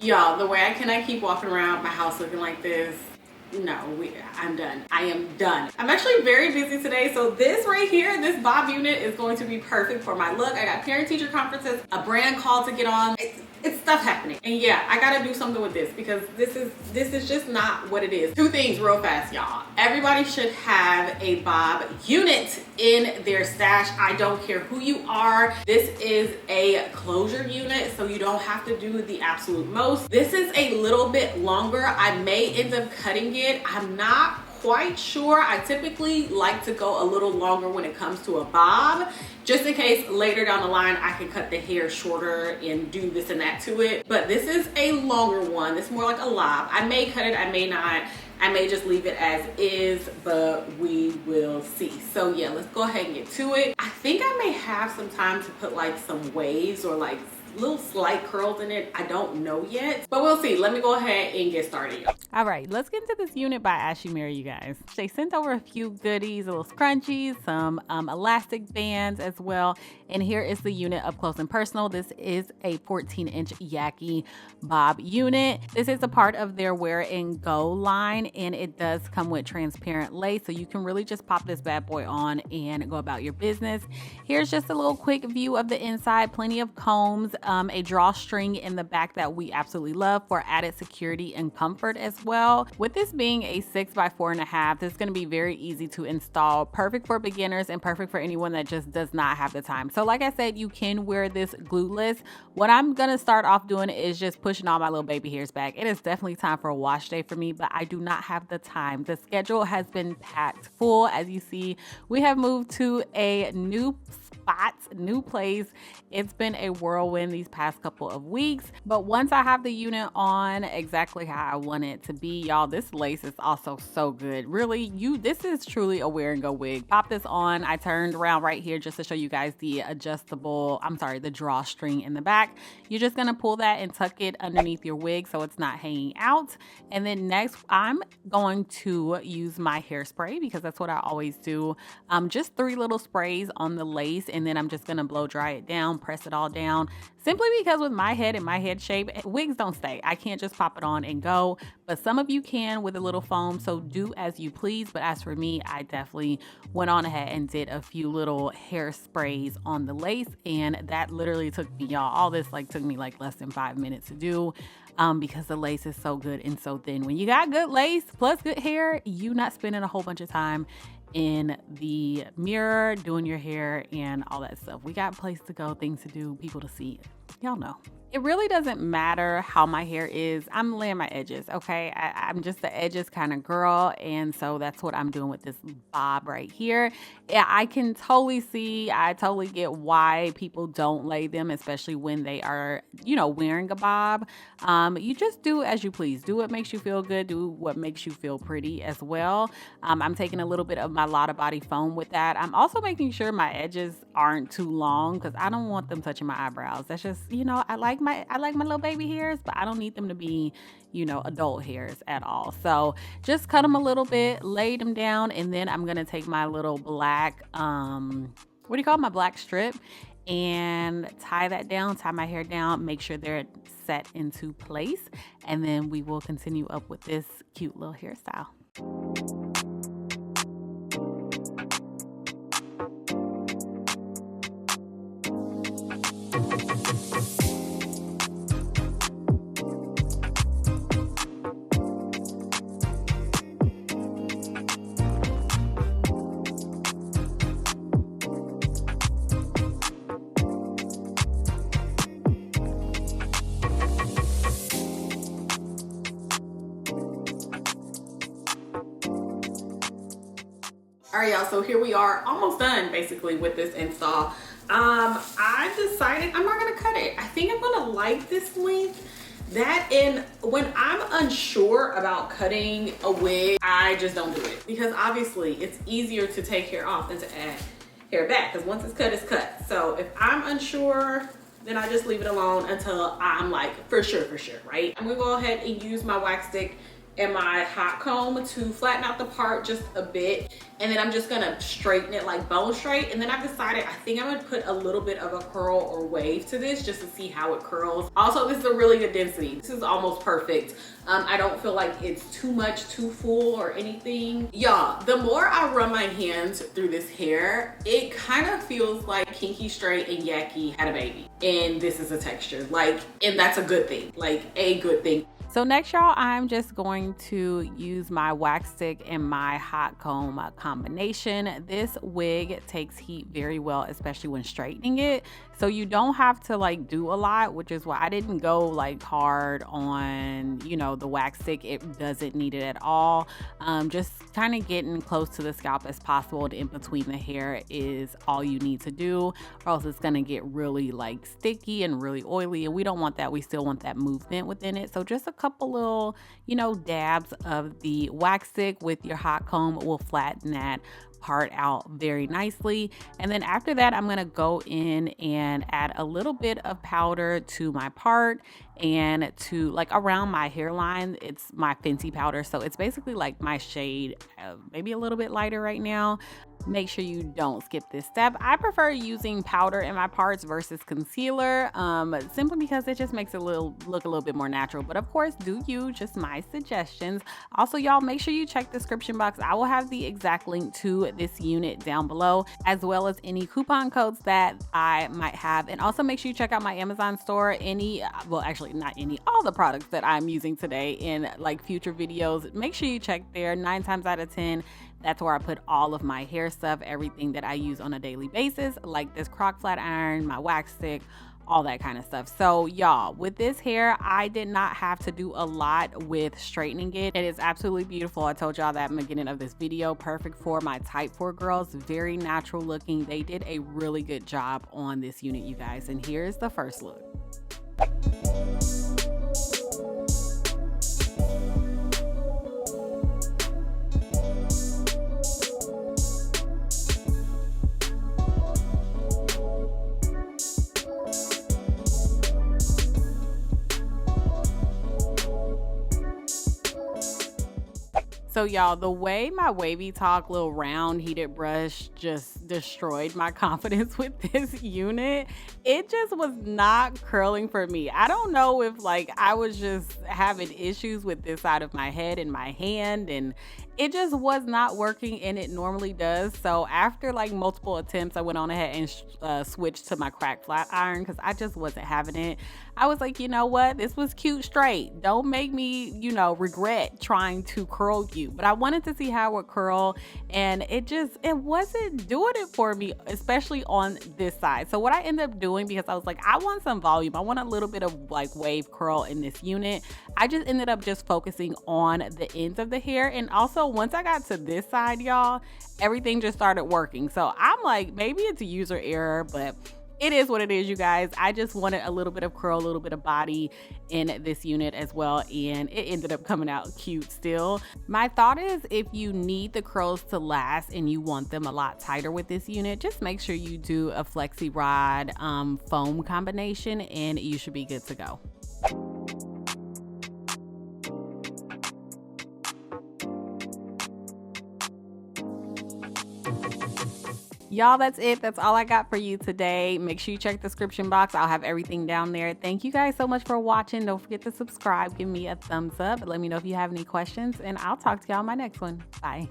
Y'all, the way I cannot keep walking around my house looking like this. No, I'm done. I am done. I'm actually very busy today, so this right here, this bob unit is going to be perfect for my look. I got parent-teacher conferences, a brand call to get on. It's stuff happening, and yeah, I gotta do something with this because this is just not what it is. Two things real fast, y'all. Everybody should have a bob unit in their stash. I don't care who you are. This is a closure unit, so you don't have to do the absolute most. This is a little bit longer. I may end up cutting it. I'm not quite sure. I typically like to go a little longer when it comes to a bob, just in case later down the line I can cut the hair shorter and do this and that to it. But this is a longer one. It's more like a lob. I may cut it, I may not. I may just leave it as is, but we will see. So yeah, let's go ahead and get to it. I think I may have some time to put like some waves or like little slight curls in it. I don't know yet, but we'll see. Let me go ahead and get started. All right, let's get into this unit by Ashimary, you guys. They sent over a few goodies, little scrunchies, some elastic bands as well. And here is the unit up close and personal. This is a 14-inch Yaki bob unit. This is a part of their wear and go line, and it does come with transparent lace, so you can really just pop this bad boy on and go about your business. Here's just a little quick view of the inside. Plenty of combs, a drawstring in the back that we absolutely love for added security and comfort as well. With this being a 6x4.5, this is going to be very easy to install. Perfect for beginners and perfect for anyone that just does not have the time. So like I said, you can wear this glueless. What I'm going to start off doing is just pushing all my little baby hairs back. It is definitely time for a wash day for me, but I do not have the time. The schedule has been packed full. As you see, we have moved to a new spot, new place. It's been a whirlwind these past couple of weeks, but once I have the unit on exactly how I want it to be, y'all, this lace is also so good. Really, this is truly a wear and go wig. Pop this on. I turned around right here just to show you guys the the drawstring in the back. You're just gonna pull that and tuck it underneath your wig so it's not hanging out. And then next, I'm going to use my hairspray because that's what I always do. Just 3 little sprays on the lace, and then I'm just gonna blow dry it down, press it all down, simply because with my head and my head shape, wigs don't stay. I can't just pop it on and go, but some of you can with a little foam, so do as you please. But as for me, I definitely went on ahead and did a few little hair sprays on the lace, and that literally took me, y'all, all this took me less than 5 minutes to do. Because the lace is so good and so thin. When you got good lace plus good hair, you not spending a whole bunch of time in the mirror doing your hair and all that stuff. We got place to go, things to do, people to see. Y'all know. It really doesn't matter how my hair is. I'm laying my edges, okay? I'm just the edges kind of girl, and so that's what I'm doing with this bob right here. Yeah, I can totally see, I totally get why people don't lay them, especially when they are, wearing a bob. You just do as you please. Do what makes you feel good. Do what makes you feel pretty as well. I'm taking a little bit of my Lotta Body foam with that. I'm also making sure my edges aren't too long because I don't want them touching my eyebrows. That's just, I like my little baby hairs, but I don't need them to be, adult hairs at all. So just cut them a little bit, lay them down, and then I'm gonna take my little black, my black strip, and tie my hair down, make sure they're set into place, and then we will continue up with this cute little hairstyle. All right, y'all, so here we are, almost done basically with this install. I decided I'm not gonna cut it. I think I'm gonna like this length. When I'm unsure about cutting a wig, I just don't do it, because obviously it's easier to take hair off than to add hair back, because once it's cut, it's cut. So if I'm unsure, then I just leave it alone until I'm like for sure, right? I'm gonna go ahead and use my wax stick and my hot comb to flatten out the part just a bit, and then I'm just gonna straighten it like bone straight. And then I've decided I think I'm gonna put a little bit of a curl or wave to this just to see how it curls. Also, this is a really good density. This is almost perfect. I don't feel like it's too much, too full or anything. Y'all, the more I run my hands through this hair, it kind of feels like Kinky Straight and Yaki had a baby, and this is a texture, like, and that's a good thing, like a good thing. So next, y'all, I'm just going to use my wax stick and my hot comb combination. This wig takes heat very well, especially when straightening it. So you don't have to like do a lot, which is why I didn't go like hard on, you know, the wax stick. It doesn't need it at all. Just kind of getting close to the scalp as possible and in between the hair is all you need to do, or else it's gonna get really like sticky and really oily, and we don't want that. We still want that movement within it. So just a couple little, you know, dabs of the wax stick with your hot comb will flatten that part out very nicely. And then after that, I'm gonna go in and add a little bit of powder to my part and to like around my hairline. It's my Fenty powder, so it's basically like my shade, maybe a little bit lighter right now. Make sure you don't skip this step. I prefer using powder in my parts versus concealer, simply because it just makes it look a little bit more natural. But of course, do you, just my suggestions. Also, y'all, make sure you check the description box. I will have the exact link to this unit down below, as well as any coupon codes that I might have. And also make sure you check out my Amazon store. Well, actually not any, all the products that I'm using today in like future videos. Make sure you check there. 9 times out of 10, that's where I put all of my hair stuff, everything that I use on a daily basis, like this crock flat iron, my wax stick, all that kind of stuff. So y'all, with this hair, I did not have to do a lot with straightening it. It is absolutely beautiful. I told y'all that in the beginning of this video. Perfect for my type 4 girls, very natural looking. They did a really good job on this unit, you guys. And here's the first look. So y'all, the way my Wavy Talk little round heated brush just destroyed my confidence with this unit, it just was not curling for me. I don't know if like I was just having issues with this side of my head and my hand, and it just was not working, and it normally does. So after like multiple attempts, I went on ahead and switched to my cracked flat iron because I just wasn't having it. I was like, you know what? This was cute straight. Don't make me, you know, regret trying to curl you. But I wanted to see how it would curl, and it wasn't doing it for me, especially on this side. So what I ended up doing, because I was like, I want some volume, I want a little bit of like wave curl in this unit, I just ended up just focusing on the ends of the hair. And also once I got to this side, y'all, everything just started working. So I'm like, maybe it's a user error, but it is what it is, you guys. I just wanted a little bit of curl, a little bit of body in this unit as well, and it ended up coming out cute still. My thought is, if you need the curls to last and you want them a lot tighter with this unit, just make sure you do a Flexi Rod foam combination and you should be good to go. Y'all, that's it. That's all I got for you today. Make sure you check the description box. I'll have everything down there. Thank you guys so much for watching. Don't forget to subscribe. Give me a thumbs up. Let me know if you have any questions, and I'll talk to y'all in my next one. Bye.